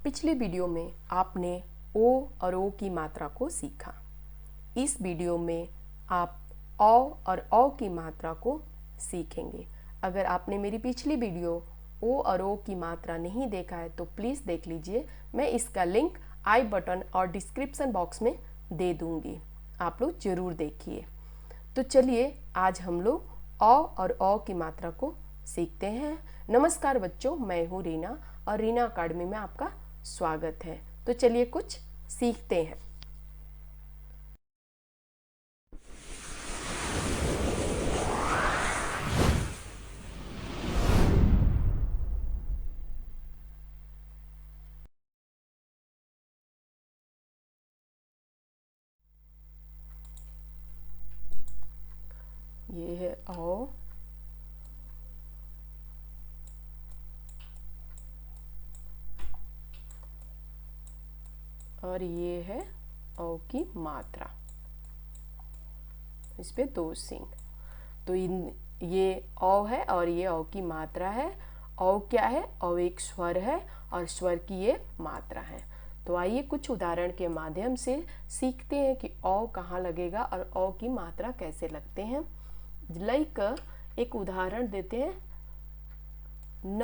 पिछली वीडियो में आपने ओ और ओ की मात्रा को सीखा। इस वीडियो में आप औ और औ की मात्रा को सीखेंगे। अगर आपने मेरी पिछली वीडियो ओ और ओ की मात्रा नहीं देखा है तो प्लीज़ देख लीजिए। मैं इसका लिंक आई बटन और डिस्क्रिप्शन बॉक्स में दे दूंगी, आप लोग ज़रूर देखिए। तो चलिए आज हम लोग औ और औ की मात्रा को सीखते हैं। नमस्कार बच्चों, मैं हूँ रीना और रीना अकाडमी में आपका स्वागत है। तो चलिए कुछ सीखते हैं। ये है औ और ये है औ की मात्रा। इस पे दो सिंग। तो ये औ है और ये औ की मात्रा है। औ क्या है? औ एक स्वर है और स्वर की ये मात्रा है। तो आइए कुछ उदाहरण के माध्यम से सीखते हैं कि औ कहाँ लगेगा और औ की मात्रा कैसे लगते हैं। लाइक एक उदाहरण देते हैं, न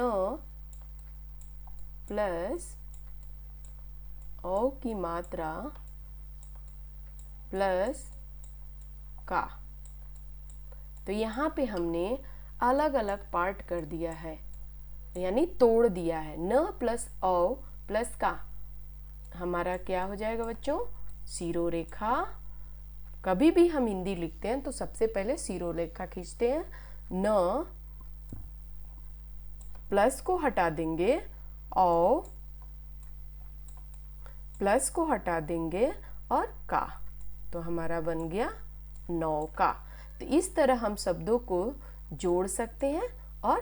प्लस औ की मात्रा प्लस का। तो यहाँ पे हमने अलग अलग पार्ट कर दिया है, यानी तोड़ दिया है। न प्लस औ प्लस का हमारा क्या हो जाएगा बच्चों? सीरो रेखा। कभी भी हम हिंदी लिखते हैं तो सबसे पहले सीरो रेखा खींचते हैं। न प्लस को हटा देंगे, औ प्लस को हटा देंगे और का, तो हमारा बन गया नौका। तो इस तरह हम शब्दों को जोड़ सकते हैं और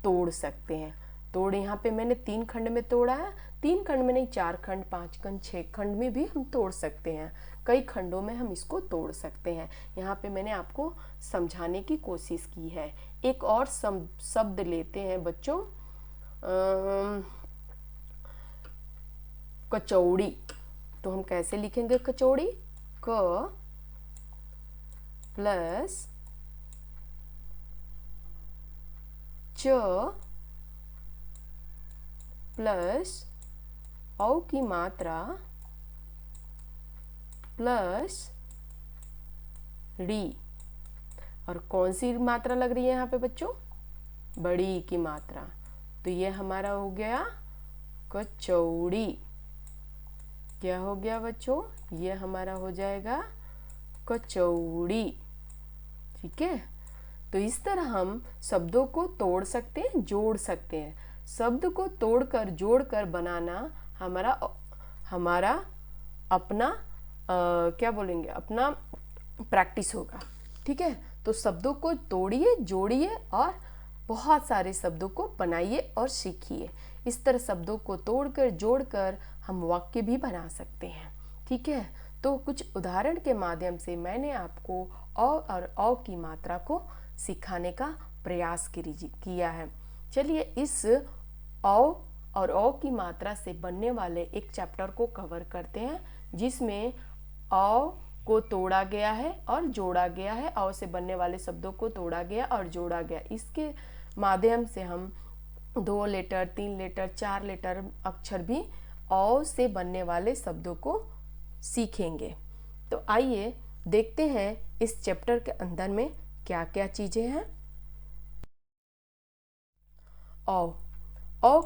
तोड़ सकते हैं। तोड़ यहाँ पे मैंने 3 खंड में तोड़ा है। 3 खंड में नहीं, 4 खंड, 5 खंड, 6 खंड में भी हम तोड़ सकते हैं। कई खंडों में हम इसको तोड़ सकते हैं। यहाँ पे मैंने आपको समझाने की कोशिश की है। एक और शब्द लेते हैं बच्चों, कचौड़ी। तो हम कैसे लिखेंगे कचौड़ी? क प्लस च प्लस औ की मात्रा प्लस डी। और कौन सी मात्रा लग रही है यहाँ पे बच्चों? बड़ी की मात्रा। तो ये हमारा हो गया कचौड़ी। क्या हो गया बच्चों? ये हमारा हो जाएगा कचौड़ी। ठीक है। तो इस तरह हम शब्दों को तोड़ सकते हैं, जोड़ सकते हैं। शब्द को तोड़कर जोड़कर बनाना हमारा अपना क्या बोलेंगे, अपना प्रैक्टिस होगा। ठीक है। तो शब्दों को तोड़िए, जोड़िए और बहुत सारे शब्दों को बनाइए और सीखिए। इस तरह शब्दों को तोड़कर जोड़कर हम वाक्य भी बना सकते हैं। ठीक है। तो कुछ उदाहरण के माध्यम से मैंने आपको औ और औ की मात्रा को सिखाने का प्रयास किया है। चलिए इस औ और औ की मात्रा से बनने वाले एक चैप्टर को कवर करते हैं, जिसमें औ को तोड़ा गया है और जोड़ा गया है। औ से बनने वाले शब्दों को तोड़ा गया और जोड़ा गया। इसके माध्यम से हम 2 लेटर, 3 लेटर, 4 लेटर अक्षर भी औ से बनने वाले शब्दों को सीखेंगे। तो आइए देखते हैं इस चैप्टर के अंदर में क्या क्या चीजें हैं। औ औ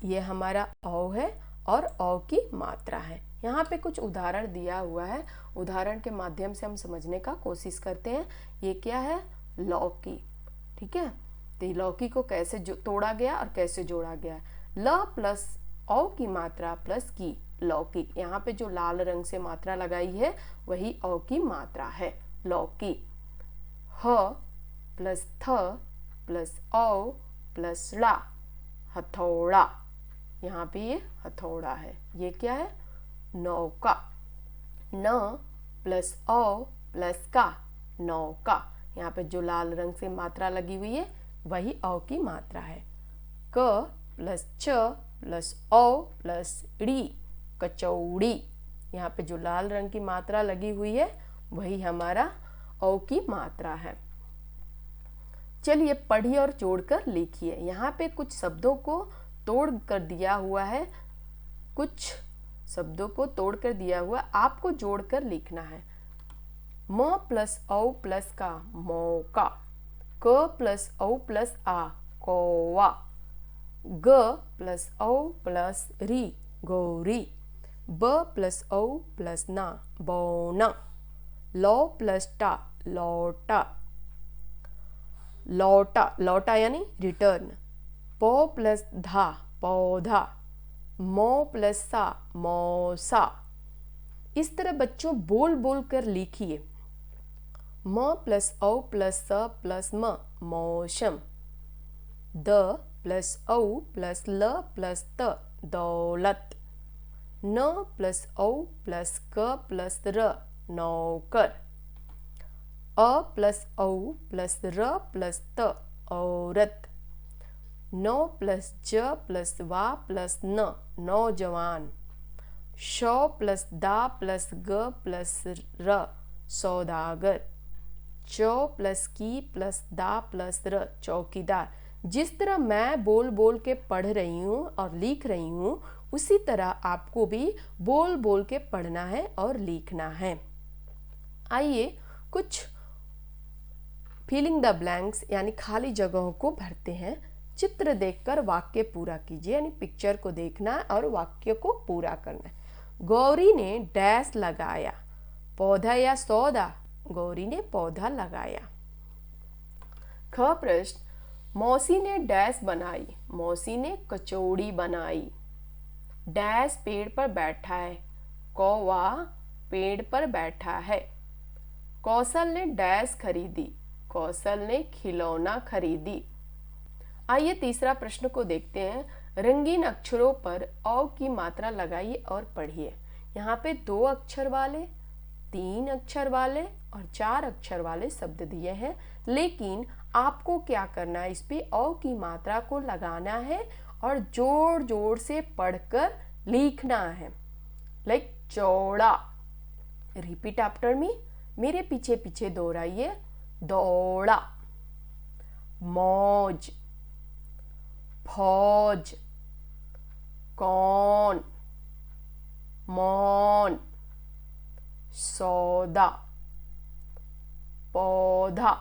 ये हमारा औ है और औ की मात्रा है। यहाँ पे कुछ उदाहरण दिया हुआ है। उदाहरण के माध्यम से हम समझने का कोशिश करते हैं। ये क्या है? लौकी। ठीक है। तो लौकी को कैसे तोड़ा गया और कैसे जोड़ा गया? ल प्लस औ की मात्रा प्लस की लौकी। यहाँ पे जो लाल रंग से मात्रा लगाई है वही औ की मात्रा है, लौकी। ह प्लस थ प्लस औ प्लस ड़ा, हथौड़ा। यहाँ पे ये हथौड़ा है। ये क्या है? नौका। न प्लस औ प्लस का, नौका। यहाँ पे जो लाल रंग से मात्रा लगी हुई है वही औ की मात्रा है। क प्लस च प्लस औ प्लस ड़ी, कचौड़ी। यहाँ पे जो लाल रंग की मात्रा लगी हुई है वही हमारा औ की मात्रा है। चलिए पढ़िए और जोड़कर लिखिए। यहाँ पे कुछ शब्दों को तोड़ कर दिया हुआ है, कुछ शब्दों को तोड़ कर दिया हुआ, आपको जोड़कर लिखना है। म प्लस औ प्लस का मौका, क प्लस औ प्लस आ कौवा, ग प्लस औ प्लस री गौरी, ब प्लस औ प्लस ना बौना, लौ प्लस टा लौटा, लौटा लौटा यानी रिटर्न, पौ प्लस धा पौधा, मौ प्लस सा मौसा। इस तरह बच्चों बोल बोल कर लिखिए। म प्लस औ प्लस स प्लस म मौसम, द प्लस औ प्लस ल प्लस त दौलत, न प्लस औ प्लस क प्लस र नौकर, अ प्लस औ प्लस र प्लस त औरत, नौ प्लस ज प्लस वा प्लस न नौजवान, शौ प्लस दा प्लस ग प्लस र सौदागर, चौ प्लस की प्लस दा प्लस र चौकीदार। जिस तरह मैं बोल बोल के पढ़ रही हूँ और लिख रही हूँ उसी तरह आपको भी बोल बोल के पढ़ना है और लिखना है। आइए कुछ फिलिंग द ब्लैंक्स यानी खाली जगहों को भरते हैं। चित्र देखकर वाक्य पूरा कीजिए, यानी पिक्चर को देखना और वाक्य को पूरा करना है। गौरी ने डैश लगाया, पौधा या सौदा, गौरी ने पौधा लगाया। ख प्रश्न, मौसी ने डैश बनाई, मौसी ने कचौड़ी बनाई। डैश पेड़ पर बैठा है, कौवा पेड़ पर बैठा है। कौशल ने डैश खरीदी, कौशल ने खिलौना खरीदी। आइए तीसरा प्रश्न को देखते हैं। रंगीन अक्षरों पर औ की मात्रा लगाइए और पढ़िए। यहाँ पे 2 अक्षर वाले, 3 अक्षर वाले और 4 अक्षर वाले शब्द दिए हैं, लेकिन आपको क्या करना है, इस पे औ की मात्रा को लगाना है और जोर जोर से पढ़कर लिखना है। लाइक चौड़ा, रिपीट आफ्टर मी, मेरे पीछे पीछे दोहराइए। दौड़ा, मौज, फौज, कौन, मौन, सौदा, पौधा।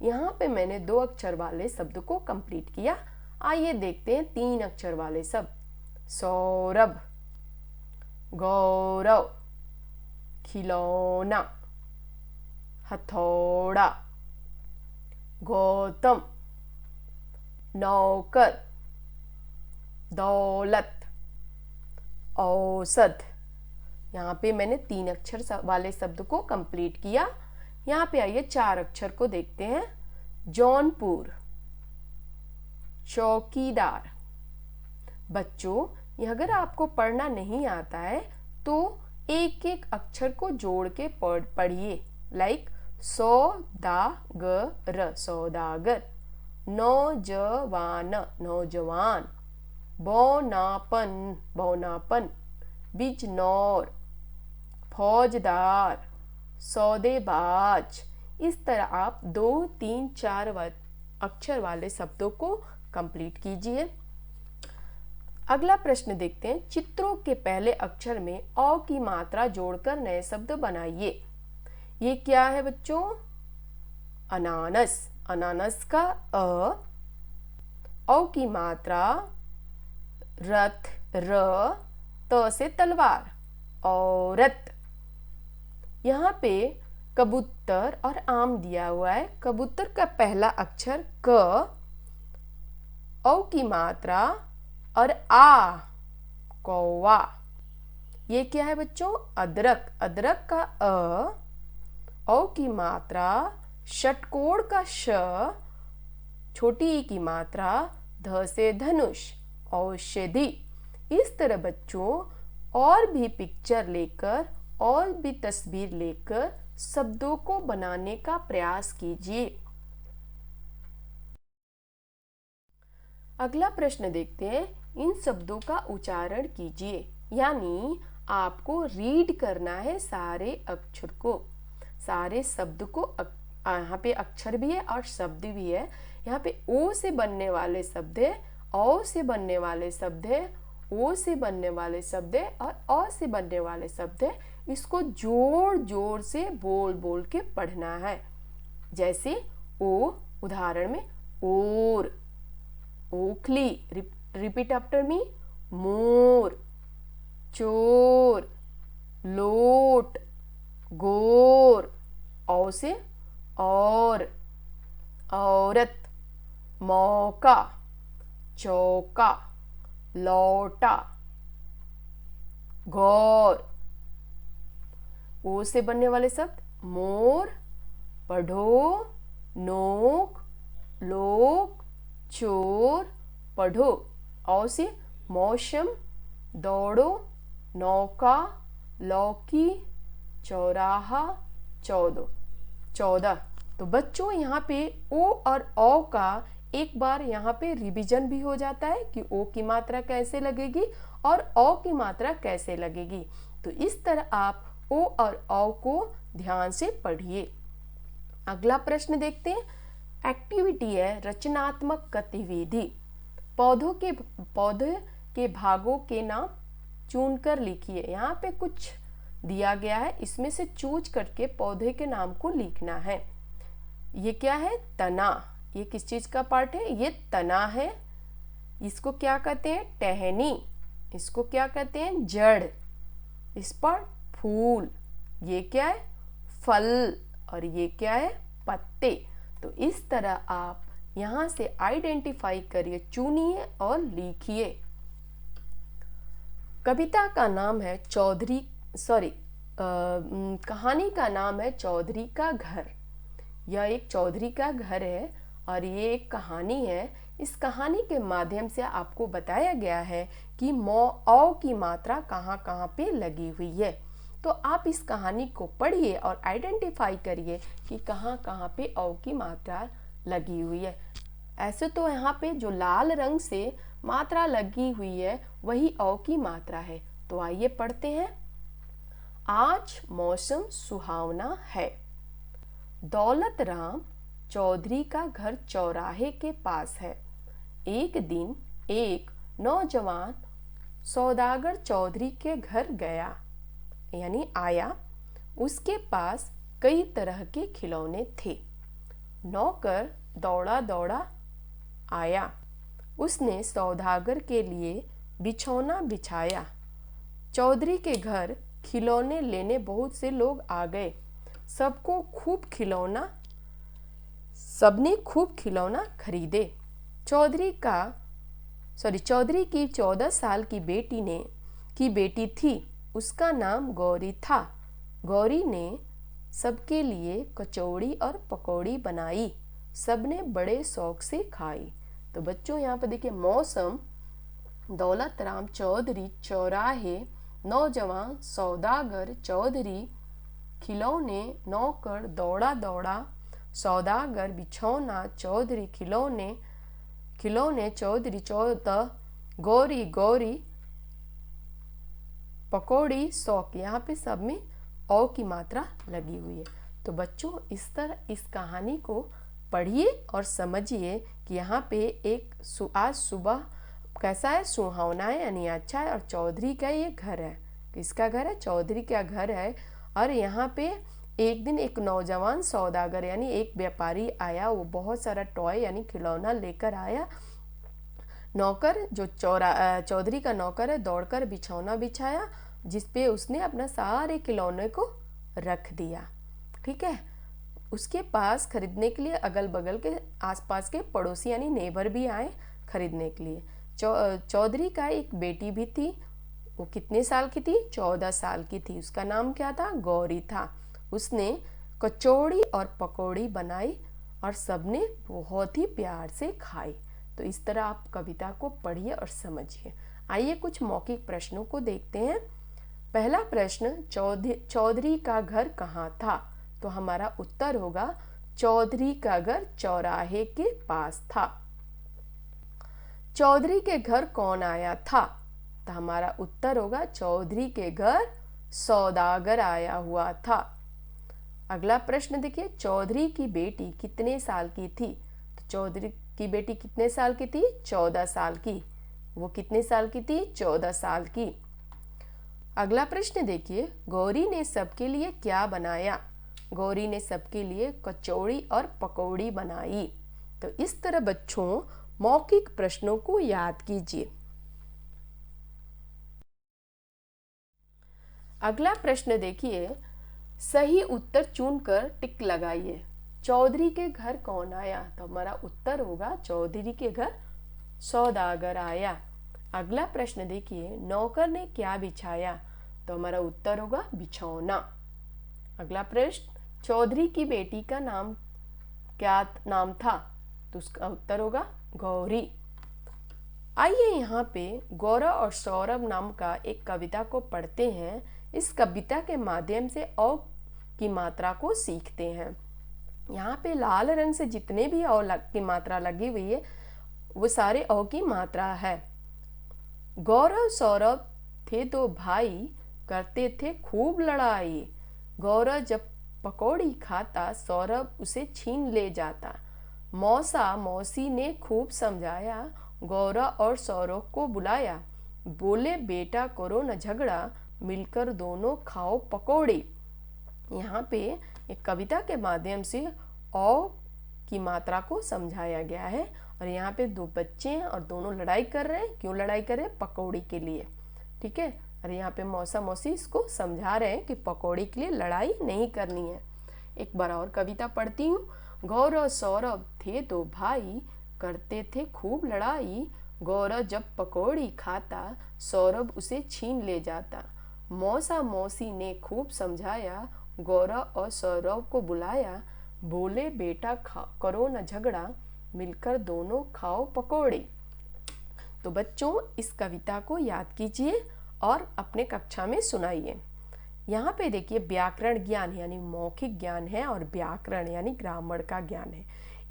यहाँ पे मैंने 2 अक्षर वाले शब्द को कंप्लीट किया। आइए देखते हैं 3 अक्षर वाले शब्द। सौरभ, गौरव, खिलौना, हथौड़ा, गौतम, नौकर, दौलत, औसत। यहाँ पे मैंने 3 अक्षर वाले शब्द को कंप्लीट किया। यहाँ पे आइए 4 अक्षर को देखते हैं। जौनपुर, चौकीदार। बच्चों, अगर आपको पढ़ना नहीं आता है तो एक एक अक्षर को जोड़ के पढ़िए। लाइक सौदागर, सौदागर, नौजवान, नौजवान, बौनापन, बौनापन, बिजनौर, फौजदार, सौदेबाज। इस तरह आप 2, 3, 4 अक्षर वाले शब्दों को कंप्लीट कीजिए। अगला प्रश्न देखते हैं। चित्रों के पहले अक्षर में औ की मात्रा जोड़कर नए शब्द बनाइए। ये क्या है बच्चों? अनानस। अनानस का औ की मात्रा रथ, र, त से तलवार, औरत। यहाँ पे कबूतर और आम दिया हुआ है। कबूतर का पहला अक्षर क, औ की मात्रा और आ, कौवा। ये क्या है बच्चों? अदरक। अदरक का औ की मात्रा, षटकोण का श, छोटी ई की मात्रा, ध से धनुष, औषधि। इस तरह बच्चों और भी पिक्चर लेकर और भी तस्वीर लेकर शब्दों को बनाने का प्रयास कीजिए। अगला प्रश्न देखते हैं। इन शब्दों का उच्चारण कीजिए, यानी आपको रीड करना है सारे अक्षर को, सारे शब्द को। यहाँ पे अक्षर भी है और शब्द भी है। यहाँ पे ओ से बनने वाले शब्द है, औ से बनने वाले शब्द है, ओ से बनने वाले शब्द है और अ से बनने वाले शब्द है। इसको जोर जोर से बोल बोल के पढ़ना है। जैसे ओ, उदाहरण में ओर, ओखली, रिपीट आफ्टर मी, मोर, चोर, लोट, गोर, औ से और, औरत, मौका, चौका, लौटा, गौर। ओ से बनने वाले शब्द मोर, पढ़ो, नोक, लोक, चोर, पढ़ो। औ से मौसम, दौड़ो, नौका, लौकी, चौराहा, चौदह। तो बच्चों यहाँ पे ओ और औ का एक बार यहाँ पे रिवीजन भी हो जाता है कि ओ की मात्रा कैसे लगेगी और औ की मात्रा कैसे लगेगी। तो इस तरह आप ओ और औ को ध्यान से पढ़िए। अगला प्रश्न देखते हैं। एक्टिविटी है रचनात्मक गतिविधि। पौधे के भागों के नाम चुनकर लिखिए। यहाँ पे कुछ दिया गया है, इसमें से चूज करके पौधे के नाम को लिखना है। ये क्या है? तना। ये किस चीज का पार्ट है? ये तना है। इसको क्या कहते हैं? टहनी। इसको क्या कहते हैं? जड़। इस पर फूल। ये क्या है? फल। और ये क्या है? पत्ते। तो इस तरह आप यहाँ से आइडेंटिफाई करिए, चुनिए और लिखिए। कविता का नाम है कहानी का नाम है चौधरी का घर। यह एक चौधरी का घर है और ये एक कहानी है। इस कहानी के माध्यम से आपको बताया गया है कि औ की मात्रा कहाँ कहाँ पे लगी हुई है। तो आप इस कहानी को पढ़िए और आइडेंटिफाई करिए कि कहाँ कहाँ पे औ की मात्रा लगी हुई है। ऐसे तो यहाँ पे जो लाल रंग से मात्रा लगी हुई है वही औ की मात्रा है। तो आइए पढ़ते हैं। आज मौसम सुहावना है। दौलत राम चौधरी का घर चौराहे के पास है। एक दिन एक नौजवान सौदागर चौधरी के घर गया, यानी आया। उसके पास कई तरह के खिलौने थे। नौकर दौड़ा दौड़ा आया। उसने सौदागर के लिए बिछौना बिछाया। चौधरी के घर खिलौने लेने बहुत से लोग आ गए। सबने खूब खिलौना खरीदे। चौधरी की 14 साल की बेटी थी। उसका नाम गौरी था। गौरी ने सबके लिए कचौड़ी और पकौड़ी बनाई। सबने बड़े शौक से खाई। तो बच्चों यहाँ पर देखिए, मौसम, दौलत राम चौधरी, चौराहे, नौजवान, सौदागर, चौधरी, खिलौने, नौकर, दौड़ा दौड़ा, सौदागर, बिछौना, चौधरी, खिलौने, चौधरी, 14, गौरी, पकौड़ी, शौक। यहाँ पे सब में औ की मात्रा लगी हुई है। तो बच्चों इस तरह इस कहानी को पढ़िए और समझिए कि यहाँ पे आज सुबह कैसा है? सुहावना है, यानी अच्छा है। और चौधरी का ये घर है। किसका घर है? चौधरी का घर है। और यहाँ पे एक दिन एक नौजवान सौदागर यानी एक व्यापारी आया। वो बहुत सारा टॉय यानी खिलौना लेकर आया। नौकर जो चौधरी का नौकर है दौड़कर बिछौना बिछाया, जिसपे उसने अपना सारे खिलौने को रख दिया। ठीक है। उसके पास खरीदने के लिए अगल बगल के आसपास के पड़ोसी यानी नेबर भी आए खरीदने के लिए। चौधरी का एक बेटी भी थी। वो कितने साल की थी? 14 साल की थी। उसका नाम क्या था? गौरी था। उसने कचौड़ी और पकौड़ी बनाई और सबने बहुत ही प्यार से खाई। तो इस तरह आप कविता को पढ़िए और समझिए। आइए कुछ मौखिक प्रश्नों को देखते हैं। पहला प्रश्न, चौधरी का घर कहाँ था? तो हमारा उत्तर होगा चौधरी का घर चौराहे के पास था। चौधरी के घर कौन आया था? तो हमारा उत्तर होगा चौधरी के घर सौदागर आया हुआ था। अगला प्रश्न देखिए, चौधरी की बेटी कितने साल की थी? तो चौधरी की बेटी कितने साल की थी? 14 साल की। वो कितने साल की थी? 14 साल की। अगला प्रश्न देखिए, गौरी ने सबके लिए क्या बनाया? गौरी ने सबके लिए कचौड़ी और पकौड़ी बनाई। तो इस तरह बच्चों मौखिक प्रश्नों को याद कीजिए। अगला प्रश्न देखिए, सही उत्तर चुनकर टिक लगाइए। चौधरी के घर कौन आया? तो हमारा उत्तर होगा चौधरी के घर सौदागर आया। अगला प्रश्न देखिए, नौकर ने क्या बिछाया? तो हमारा उत्तर होगा बिछौना। अगला प्रश्न, चौधरी की बेटी का नाम क्या नाम था? तो उसका उत्तर होगा गौरी। आइए यहाँ पे गौरव और सौरभ नाम का एक कविता को पढ़ते हैं। इस कविता के माध्यम से औ की मात्रा को सीखते हैं। यहाँ पे लाल रंग से जितने भी औ की मात्रा लगी हुई है वो सारे औ की मात्रा है। गौरव सौरभ थे दो भाई, करते थे खूब लड़ाई। गौरव जब पकौड़ी खाता, सौरभ उसे छीन ले जाता। मौसा मौसी ने खूब समझाया, गौरव और सौरभ को बुलाया। बोले बेटा करो न झगड़ा, मिलकर दोनों खाओ पकौड़ी। यहाँ पे एक कविता के माध्यम से औ की मात्रा को समझाया गया है। और यहाँ पे दो बच्चे हैं और दोनों लड़ाई कर रहे हैं। क्यों लड़ाई कर रहे हैं? पकौड़ी के लिए। ठीक है। और यहाँ पे मौसा मौसी इसको समझा रहे हैं कि पकौड़ी के लिए लड़ाई नहीं करनी है। एक बार और कविता पढ़ती हूँ। गौरव सौरभ थे दो भाई, करते थे खूब लड़ाई। गौरव जब पकौड़ी खाता, सौरभ उसे छीन ले जाता। मौसा मौसी ने खूब समझाया, गौरव और सौरभ को बुलाया। बोले बेटा करो न झगड़ा, मिलकर दोनों खाओ पकौड़ी। तो बच्चों इस कविता को याद कीजिए और अपने कक्षा में सुनाइए। यहाँ पे देखिए व्याकरण ज्ञान यानी मौखिक ज्ञान है और व्याकरण यानी ग्रामर का ज्ञान है।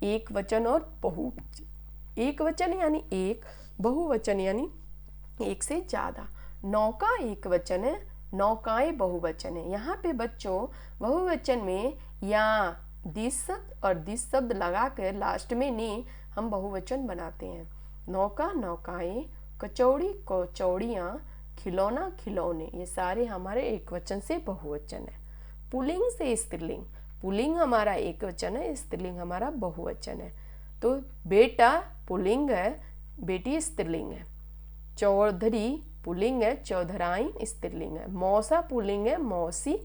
एक वचन और एक वचन यानी एक, बहुवचन यानी एक से ज्यादा। नौका एक वचन है, नौकाएं बहुवचन है। यहाँ पे बच्चों बहुवचन में या दिस शब्द और दिस शब्द लगा कर लास्ट में ने हम बहुवचन बनाते हैं। नौका नौकाएं, कचौड़ी कचौड़ियाँ, खिलौना खिलौने, ये सारे हमारे एक वचन से बहुवचन है। पुल्लिंग से स्त्रीलिंग, पुल्लिंग हमारा एक वचन है, स्त्रीलिंग हमारा बहुवचन है। तो बेटा पुल्लिंग है, बेटी स्त्रीलिंग है। चौधरी पुल्लिंग है, चौधराइन स्त्रीलिंग है। मौसा पुल्लिंग है, मौसी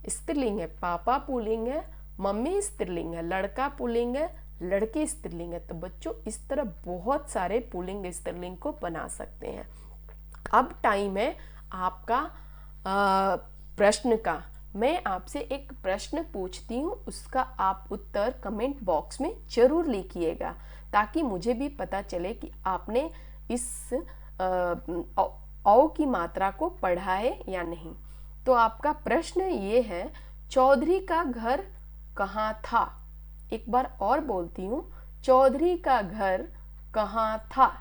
स्त्रीलिंग है। पापा पुल्लिंग है, मम्मी स्त्रीलिंग है। लड़का पुल्लिंग है, लड़की स्त्रीलिंग है। तो बच्चों इस तरह बहुत सारे पुल्लिंग स्त्रीलिंग को बना सकते हैं। अब टाइम है आपका प्रश्न का। मैं आपसे एक प्रश्न पूछती हूँ, उसका आप उत्तर कमेंट बॉक्स में जरूर लिखिएगा ताकि मुझे भी पता चले कि आपने इस औ की मात्रा को पढ़ा है या नहीं। तो आपका प्रश्न ये है, चौधरी का घर कहाँ था? एक बार और बोलती हूँ, चौधरी का घर कहाँ था?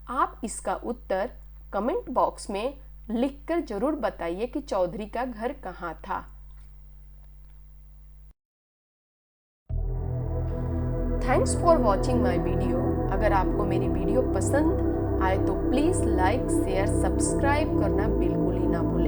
आप इसका उत्तर कमेंट बॉक्स में लिखकर जरूर बताइए कि चौधरी का घर कहाँ था। Thanks for watching my video. अगर आपको मेरी वीडियो पसंद आए तो प्लीज़ लाइक शेयर सब्सक्राइब करना बिल्कुल ही ना भूलें।